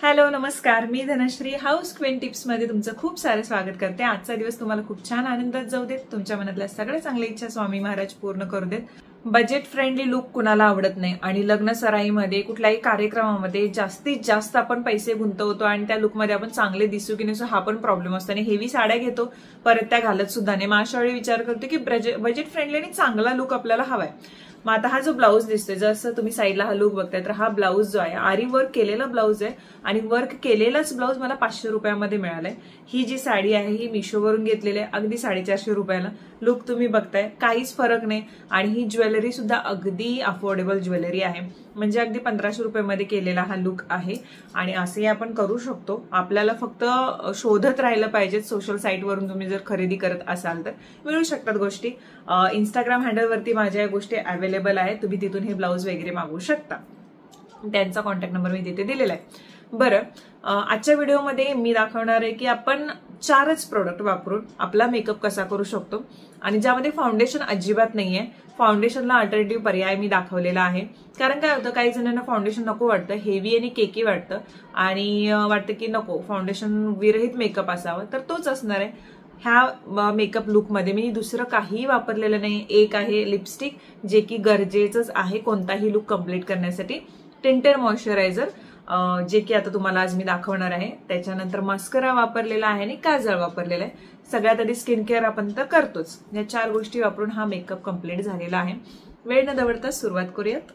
Hello नमस्कार, मी Dhanashree house queen tips मध्ये तुमचं खूप सारं स्वागत करते। आजचा दिवस तुम्हाला खूप छान आनंदात जाऊ देत, तुमच्या मनातल्या सगळ्या चांगल्या इच्छा स्वामी महाराज पूर्ण करू देत। बजेट फ्रेंडली लुक कुणाला आवडत नाही आणि लग्न सराईमध्ये कुठल्याही कार्यक्रमामध्ये जास्तीत जास्त आपण पैसे गुंतवतो आणि त्या लुकमध्ये आपण चांगले दिसू की नसू हा पण प्रॉब्लेम असतो आणि हेवी साड्या घेतो परत त्या घालत सुद्धा नाही। मग अशा वेळी विचार करतो की बजेट फ्रेंडली आणि चांगला लुक आपल्याला हवाय। मग आता हा जो ब्लाऊज दिसतोय, जसं तुम्ही साईडला हा लुक बघताय तर हा ब्लाऊज जो आहे आरी वर्क केलेला ब्लाऊज आहे आणि वर्क केलेलाच ब्लाऊज मला 500 रुपयामध्ये मिळालाय। ही जी साडी आहे ही मिशोवरून घेतलेली आहे, अगदी 450 रुपयाला। लुक तुम्ही बघताय, काहीच फरक नाही आणि ही ज्वेलरी सुद्धा अगदी अफोर्डेबल ज्वेलरी आहे, म्हणजे अगदी 1500 रुपयामध्ये केलेला हा लुक आहे। आणि असे आपण करू शकतो, आपल्याला फक्त शोधत राहिलं पाहिजे। सोशल साईटवरून तुम्ही जर खरेदी करत असाल तर मिळू शकतात गोष्टी। इंस्टाग्राम हँडलवरती माझ्या या गोष्टी अवेलेबल आहेत, तुम्ही तिथून हे ब्लाऊज वगैरे मागवू शकता। त्यांचा कॉन्टॅक्ट नंबर मी तिथे दिलेला आहे। बरं, आजच्या व्हिडिओमध्ये मी दाखवणार आहे की आपण 4च प्रोडक्ट वापरून आपला मेकअप कसा करू शकतो आणि ज्यामध्ये फाउंडेशन अजिबात नाहीये। फाउंडेशनला अल्टरनेटिव्ह पर्याय मी दाखवलेला आहे, कारण काय होतं काही जणांना फाउंडेशन नको वाटतं, हेवी आणि केकी वाटतं आणि वाटतं की नको फाउंडेशन विरहित मेकअप असावं, तर तोच असणार आहे। ह्या मेकअप लुकमध्ये मी दुसरं काही वापरलेलं नाही। एक आहे लिपस्टिक, जे की गरजेचंच आहे कोणताही लुक कंप्लीट करण्यासाठी। टिंटेड मॉइश्चरायझर, जे की आता तुम्हाला आज मी दाखवणार आहे। त्याच्यानंतर मस्करा वापरलेला आहे आणि काजळ वापरलेला आहे। सगळ्यात आधी स्किन केअर आपण तर करतोच। या 4 गोष्टी वापरून हा मेकअप कंप्लीट झालेला आहे। वेळ न दवडता सुरुवात करूयात।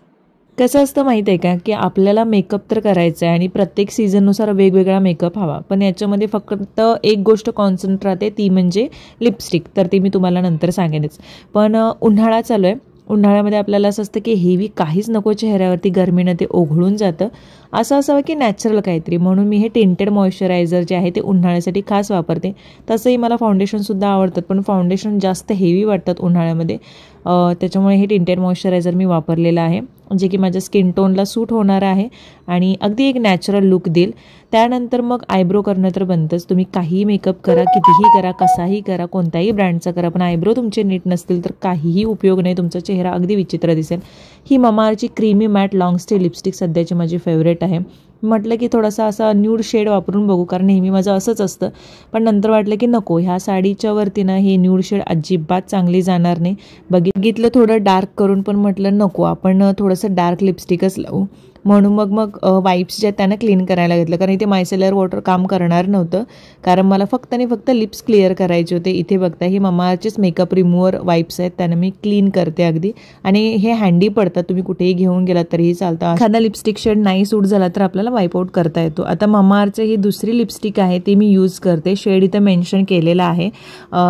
कसं असतं माहित आहे का की आपल्याला मेकअप तर करायचा आहे आणि प्रत्येक सीझननुसार वेगवेगळा मेकअप हवा, पण याच्यामध्ये फक्त एक गोष्ट कॉन्सन्ट्रेट राहते, ती म्हणजे लिपस्टिक। तर ती मी तुम्हाला नंतर सांगेनच। पण उन्हाळा चालू आहे, उन्हाळ्यामध्ये आपल्याला असं असतं की हेवी काहीच नको चेहऱ्यावरती, गरमीनं ते ओघळून जातं। असं असावं की नॅचरल काहीतरी, म्हणून मी हे टिंटेड मॉइश्चरायझर जे आहे ते उन्हाळ्यासाठी खास वापरते। तसंही मला फाउंडेशनसुद्धा आवडतात, पण फाउंडेशन जास्त हेवी वाटतात उन्हाळ्यामध्ये, त्याच्यामुळे हे टिंटेड मॉइश्चरायझर मी वापरलेलं आहे, जे की माझ्या स्किन टोनला सूट होणार आहे आणि अगदी एक नॅचरल लुक देईल। त्यानंतर मग आयब्रो करणं तर बनतंच। तुम्ही काहीही मेकअप करा, कितीही करा, कसाही करा, कोणत्याही ब्रँडचा करा, पण आयब्रो तुमचे नीट नसतील तर काहीही उपयोग नाही, तुमचा चेहरा अगदी विचित्र दिसेल। ही ममाअर्थची creamy matte long stay lipstick सध्याची माझी फेवरेट आहे। म्हटलं की थोडासा असा न्यूड शेड वापरून बघू, कारण नेहमी माझं असंच असतं, पण नंतर वाटलं की नको, ह्या साडीच्या वरती ना हे न्यूड शेड अजिबात चांगली जाणार नाही। बघितलं थोडं डार्क करून, पण म्हटलं नको, आपण थोडंसं डार्क लिपस्टिकच लावू, म्हणून मग वाईप्स जे त्यानं क्लीन करायला घेतलं, कारण इथे मायसेलर वॉटर काम करणार नव्हतं, कारण मला फक्त आणि फक्त लिप्स क्लिअर करायचे होते। इथे बघता ही ममाअर्थचेच मेकअप रिमूव्हर वाईप्स आहेत, त्यानं मी क्लीन करते अगदी, आणि हे हँडी पडतात, तुम्ही कुठेही घेऊन गेलात तरीही चालतं। एखादा लिपस्टिक शेड नाही सूट झाला तर आपल्याला वाईप आउट करता येतो। आता ममाअर्थचे ही दुसरी लिपस्टिक आहे, ती मी यूज करते, शेड इथं मेन्शन केलेला आहे।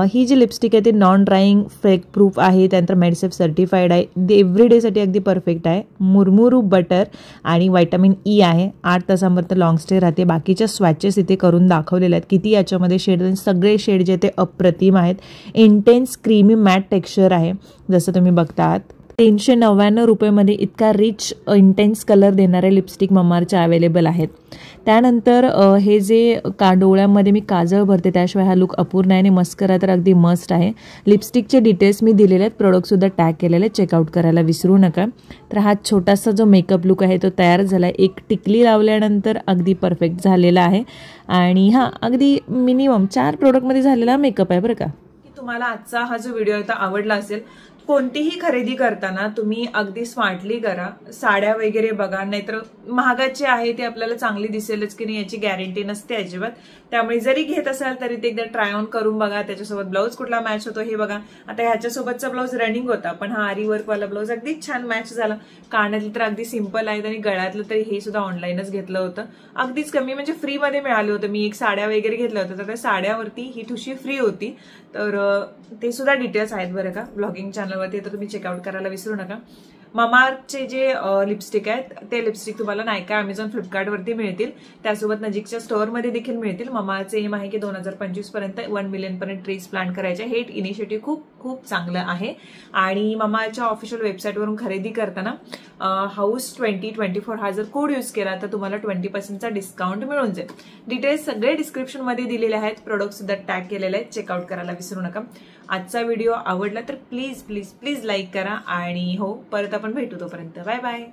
ही जी लिपस्टिक आहे ती नॉन ड्राईंग फेक प्रूफ आहे, त्यानंतर मेडसेफ सर्टिफाईड आहे, एव्हरीडेसाठी अगदी परफेक्ट आहे। मुरमुरू बटर आणि व्हिटॅमिन ई आहे, 8 तासांपर्यंत लॉंग स्टे राहते। बाकीच्या स्वॅचेस इथे करून दाखवलेले आहेत, किती याच्यामध्ये शेड, सगळे शेड जे ते अप्रतिम आहेत। इंटेन्स क्रीमी मॅट टेक्स्चर आहे, जसं तुम्ही बघतात। 399 रुपयामध्ये इतका रिच इंटेन्स कलर देणारे लिपस्टिक ममाअर्थच्या अवेलेबल आहेत। त्यानंतर हे जे डोळ्यामध्ये मी काजळ भरते, त्याशिवाय हा लुक अपूर्ण आहे आणि मस्करा तर अगदी मस्ट आहे। लिपस्टिकचे डिटेल्स मी दिलेले आहेत, प्रोडक्टसुद्धा टॅग केलेले आहेत, चेकआउट करायला विसरू नका। तर हा छोटासा जो मेकअप लुक आहे तो तयार झाला आहे। एक टिकली लावल्यानंतर अगदी परफेक्ट झालेला आहे आणि हा अगदी मिनिमम 4 प्रोडक्टमध्ये झालेला मेकअप आहे बरं का। तुम्हाला आजचा हा जो व्हिडिओ आहे तो आवडला असेल। कोणतीही खरेदी करताना तुम्ही अगदी स्मार्टली करा, साड्या वगैरे बघा, नाहीतर महागाची आहे ती आपल्याला चांगली दिसेलच की नाही याची गॅरंटी नसते अजिबात। त्यामुळे जरी घेत असाल तरी ते एकदा ट्राय ऑन करून बघा, त्याच्यासोबत ब्लाऊज कुठला मॅच होतो हे बघा। आता ह्याच्यासोबतचा ब्लाऊज रनिंग होता, पण हा आरी वर्कवाला ब्लाऊज अगदी छान मॅच झाला। कानातली तर अगदी सिंपल आहेत आणि गळ्यातलं तरी हे सुद्धा ऑनलाईनच घेतलं होतं, अगदीच कमी म्हणजे फ्रीमध्ये मिळालं होतं। मी एक साड्या वगैरे घेतल्या होत्या, तर त्या साड्यावरती ही ठुशी फ्री होती, तर ते सुद्धा डिटेल्स आहेत बरं का ब्लॉगिंग चॅनलवरती, तर तुम्ही चेकआउट करायला विसरू नका। ममाअर्थचे जे लिपस्टिक आहेत ते लिपस्टिक तुम्हाला नायका, अमेझॉन, फ्लिपकार्टवरती मिळतील, त्यासोबत नजीकच्या स्टोअरमध्ये देखील मिळतील। ममाअर्थचे एम आहे की 2025 पर्यंत 1 मिलियन पर्यंत ट्रीज प्लांट करायचे। हे इनिशिएटिव्ह खूप खूप चांगलं आहे आणि ममाअर्थच्या ऑफिशियल वेबसाईटवरून खरेदी करताना हाऊस 2024 हा जर कोड यूज केला तर तुम्हाला 20% डिस्काउंट मिळून जाईल। डिटेल्स सगळे डिस्क्रिप्शनमध्ये दिलेले आहेत, प्रोडक्ट सुद्धा टॅग केलेले आहेत, चेकआउट करायला विसरू नका। आजचा व्हिडिओ आवडला तर प्लीज प्लीज प्लीज लाईक करा आणि हो, परत आपण भेटू, तोपर्यंत बाय बाय।